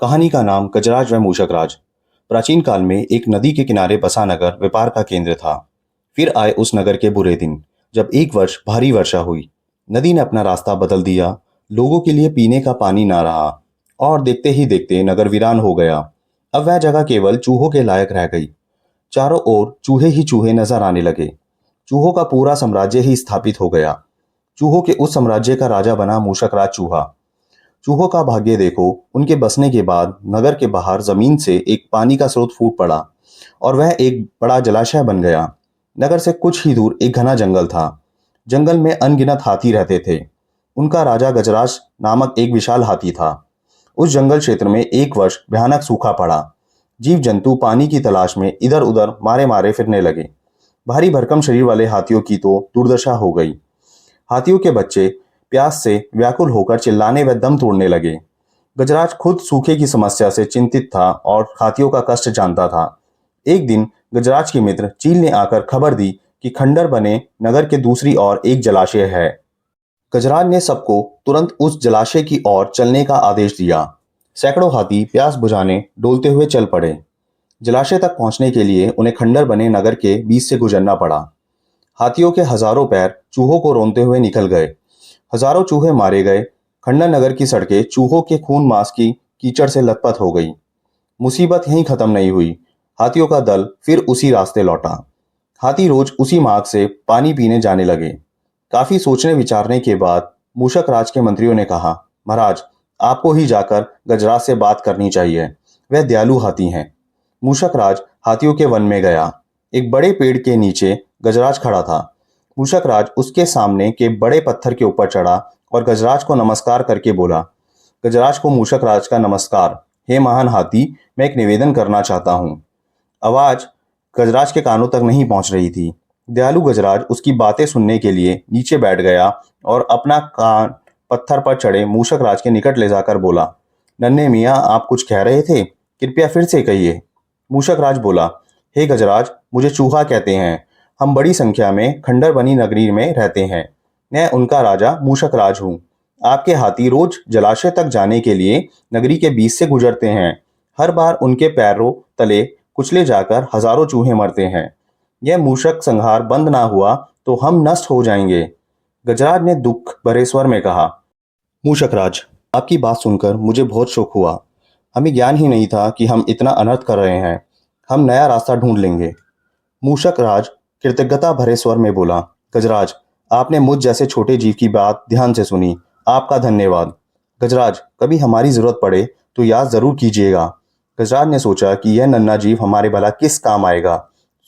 कहानी का नाम गजराज व मूषकराज। प्राचीन काल में एक नदी के किनारे बसा नगर व्यापार का केंद्र था। फिर आए उस नगर के बुरे दिन, जब एक वर्ष भारी वर्षा हुई। नदी ने अपना रास्ता बदल दिया, लोगों के लिए पीने का पानी ना रहा, और देखते ही देखते नगर वीरान हो गया। अब वह जगह केवल चूहों के लायक रह गई। चारों ओर चूहे ही चूहे नजर आने लगे। चूहों का पूरा साम्राज्य ही स्थापित हो गया। चूहों के उस साम्राज्य का राजा बना मूषकराज चूहा। चूहों का भाग्य देखो, उनके बसने के बाद नगर के बाहर जमीन से एक पानी का स्रोत फूट पड़ा और वह एक बड़ा जलाशय बन गया। नगर से कुछ ही दूर एक घना जंगल था। जंगल में अनगिनत हाथी रहते थे। उनका राजा गजराज नामक एक विशाल हाथी था। उस जंगल क्षेत्र में एक वर्ष भयानक सूखा पड़ा। जीव जंतु पानी की तलाश में इधर उधर मारे मारे फिरने लगे। भारी भरकम शरीर वाले हाथियों की तो दुर्दशा हो गई। हाथियों के बच्चे प्यास से व्याकुल होकर चिल्लाने व दम तोड़ने लगे। गजराज खुद सूखे की समस्या से चिंतित था और हाथियों का कष्ट जानता था। एक दिन गजराज के मित्र चील ने आकर खबर दी कि खंडर बने नगर के दूसरी ओर एक जलाशय है। गजराज ने सबको तुरंत उस जलाशय की ओर चलने का आदेश दिया। सैकड़ों हाथी प्यास बुझाने डोलते हुए चल पड़े। जलाशय तक पहुंचने के लिए उन्हें खंडर बने नगर के बीच से गुजरना पड़ा। हाथियों के हजारों पैर चूहों को रोनते हुए निकल गए। हजारों चूहे मारे गए। खंडर नगर की सड़कें चूहों के खून मांस की कीचड़ से लथपथ हो गई। मुसीबत यहीं खत्म नहीं हुई। हाथियों का दल फिर उसी रास्ते लौटा। हाथी रोज उसी मार्ग से पानी पीने जाने लगे। काफी सोचने विचारने के बाद मूषक राज के मंत्रियों ने कहा, महाराज, आपको ही जाकर गजराज से बात करनी चाहिए। वह दयालु हाथी हैं। मूषक राज हाथियों के वन में गया। एक बड़े पेड़ के नीचे गजराज खड़ा था। मूषक राज उसके सामने के बड़े पत्थर के ऊपर चढ़ा और गजराज को नमस्कार करके बोला। गजराज को मूषक राज का नमस्कार। हे महान हाथी, मैं एक निवेदन करना चाहता हूँ। आवाज गजराज के कानों तक नहीं पहुंच रही थी। दयालु गजराज उसकी बातें सुनने के लिए नीचे बैठ गया और अपना कान पत्थर पर चढ़े मूषक राज के निकट ले जाकर बोला, नन्हे मियाँ, आप कुछ कह रहे थे, कृपया फिर से कहिए। मूषक राज बोला, हे गजराज, मुझे चूहा कहते हैं। हम बड़ी संख्या में खंडर बनी नगरी में रहते हैं। मैं उनका राजा मूषक राज हूँ। आपके हाथी रोज जलाशय तक जाने के लिए नगरी के बीच से गुजरते हैं। हर बार उनके पैरों तले कुचले जाकर हजारों चूहे मरते हैं। यह मूषक संहार बंद ना हुआ तो हम नष्ट हो जाएंगे। गजराज ने दुख भरे स्वर में कहा, मूषक राज, आपकी बात सुनकर मुझे बहुत शौक हुआ। हमें ज्ञान ही नहीं था कि हम इतना अनर्थ कर रहे हैं। हम नया रास्ता ढूंढ लेंगे। मूषक राज कृतज्ञता भरे स्वर में बोला, गजराज, आपने मुझ जैसे छोटे जीव की बात ध्यान से सुनी। आपका धन्यवाद। गजराज, कभी हमारी जरूरत पड़े तो याद जरूर कीजिएगा। गजराज ने सोचा कि यह नन्हा जीव हमारे भला किस काम आएगा,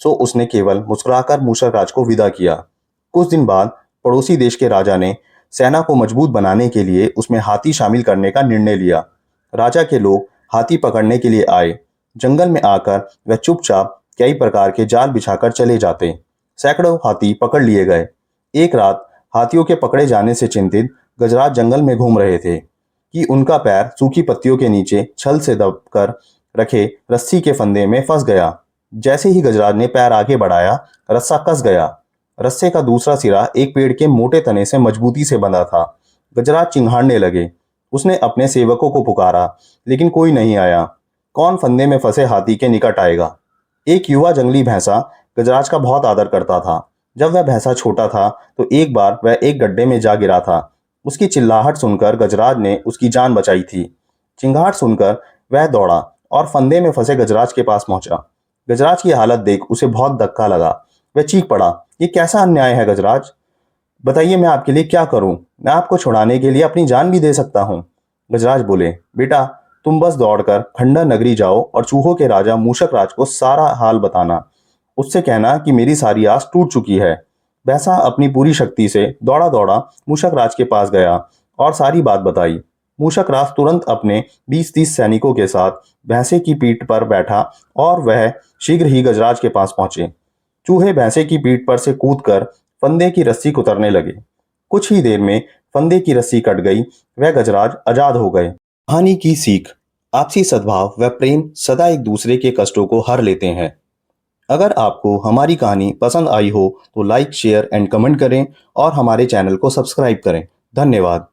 सो उसने केवल मुस्कुराकर मूषक राज को विदा किया। कुछ दिन बाद पड़ोसी देश के राजा ने सेना को मजबूत बनाने के लिए उसमें हाथी शामिल करने का निर्णय लिया। राजा के लोग हाथी पकड़ने के लिए आए। जंगल में आकर वह चुपचाप कई प्रकार के जाल बिछाकर चले जाते। सैकड़ों हाथी पकड़ लिए गए। एक रात हाथियों के पकड़े जाने से चिंतित गजराज जंगल में घूम रहे थे कि उनका पैर सूखी पत्तियों के नीचे छल से दबकर रखे रस्सी के फंदे में फंस गया। जैसे ही गजराज ने पैर आगे बढ़ाया, रस्सा कस गया। रस्से का दूसरा सिरा एक पेड़ के मोटे तने से मजबूती से बंधा था। गजराज चिंघाड़ने लगे। उसने अपने सेवकों को पुकारा, लेकिन कोई नहीं आया। कौन फंदे में फंसे हाथी के निकट आएगा? एक युवा जंगली भैंसा गजराज का बहुत आदर करता था। जब वह भैंसा छोटा था तो एक बार वह एक गड्ढे में जा गिरा था। उसकी चिल्लाहट सुनकर गजराज ने उसकी जान बचाई थी। चिंगाहट सुनकर वह दौड़ा और फंदे में फंसे गजराज के पास पहुंचा। गजराज की हालत देख उसे बहुत धक्का लगा। वह चीख पड़ा, ये कैसा अन्याय है गजराज? बताइए, मैं आपके लिए क्या करूं? मैं आपको छुड़ाने के लिए अपनी जान भी दे सकता हूं। गजराज बोले, बेटा, तुम बस दौड़कर खंडर नगरी जाओ और चूहों के राजा मूषक राज को सारा हाल बताना। उससे कहना कि मेरी सारी आस टूट चुकी है। वैसा अपनी पूरी शक्ति से दौड़ा दौड़ा मूषक राज के पास गया और सारी बात बताई। मूषक राज तुरंत अपने 20-30 सैनिकों के साथ भैंसे की पीठ पर बैठा और वह शीघ्र ही गजराज के पास पहुंचे। चूहे भैंसे की पीठ पर से कूदकर फंदे की रस्सी कुतरने लगे। कुछ ही देर में फंदे की रस्सी कट गई। वह गजराज आजाद हो गए। कहानी की सीख, आपसी सद्भाव व प्रेम सदा एक दूसरे के कष्टों को हर लेते हैं। अगर आपको हमारी कहानी पसंद आई हो तो लाइक, शेयर एंड कमेंट करें और हमारे चैनल को सब्सक्राइब करें। धन्यवाद।